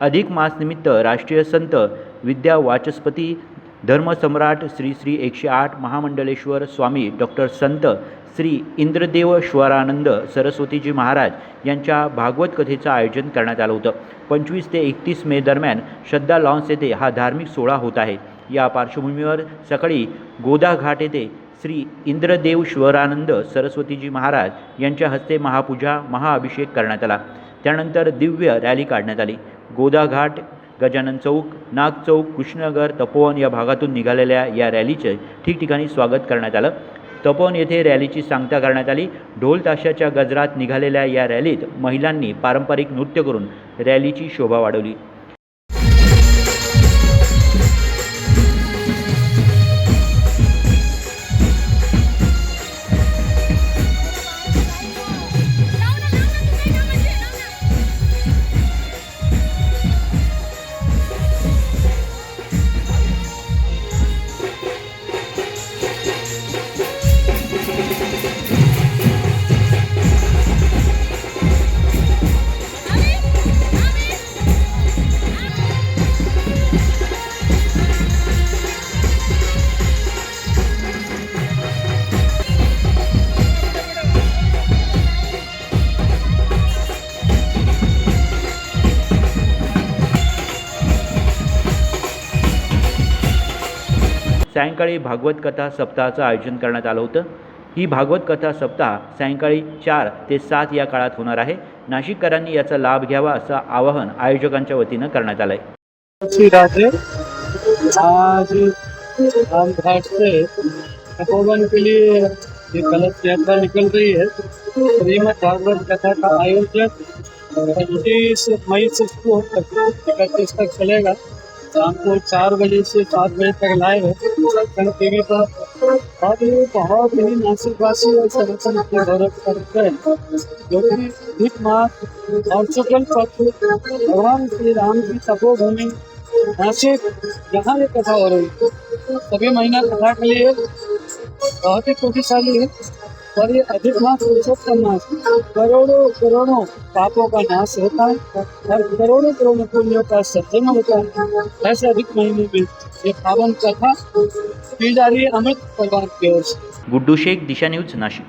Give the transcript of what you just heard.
अधिक मास निमित्त राष्ट्रीय संत विद्या वाचस्पती धर्मसम्राट श्री श्री 108 महामंडलेश्वर स्वामी डॉक्टर संत श्री इंद्रदेव श्वरानंद सरस्वतीजी महाराज यांच्या भागवत कथेचं आयोजन करण्यात आलं होतं। 25 ते 31 मे दरम्यान श्रद्धा लॉन्स येथे हा धार्मिक सोहळा होत आहे। या पार्श्वभूमीवर सकाळी गोदा घाट येथे श्री इंद्रदेव श्वरानंद सरस्वतीजी महाराज यांच्या हस्ते महापूजा महाअभिषेक करण्यात आला। त्यानंतर दिव्य रॅली काढण्यात आली। गोदा घाट, गजानन चौक, नाग चौक, कृष्णनगर, तपोवन या भागातून निघालेल्या या रॅलीचे ठिकठिकाणी स्वागत करण्यात आलं। तपोवन येथे रॅलीची सांगता करण्यात आली। ढोल ताशाच्या गजरात निघालेल्या या रॅलीत महिलांनी पारंपरिक नृत्य करून रॅलीची शोभा वाढवली। सायंकाळी भागवत कथा सप्ताहाचं आयोजन करण्यात आलं होतं। ही भागवत कथा सप्ताह सायंकाळी 4 ते 7 या काळात होणार आहे। नाशिककरांनी याचा लाभ घ्यावा असं आवाहन आयोजकांच्या वतीनं करण्यात आलं आहे। आज रामघाट से तपोवन के लिए ये कलश यात्रा निकल रही है। श्रीमद् भागवत कथा का आयोजन 25 मई से शुरू होकर 31 तक चलेगा। शाम को 4 बजे से 7 बजे तक लाइव है सन टीवी पर। और ये बहुत ही नासिकवासी और संगठन के गौरव करते हैं, जो कि अधिक मास और शुक्ल पक्ष भगवान श्री राम की तपोभूमि नासिक, जहाँ ये कथा हो रही है सभी महीना कथा के लिए बहुत ही खुशहाली है। और ये अधिक मास पुरुषोत्तम मास करोड़ों करोड़ों पापों का नाश होता है और करोड़ों करोड़ों पुण्यों का सर्जन होता है। ऐसे अधिक महीने में ये पावन कथा की जा रही है अमृत परिवार की ओर से। गुड्डू शेख, दिशा न्यूज, नाशिक।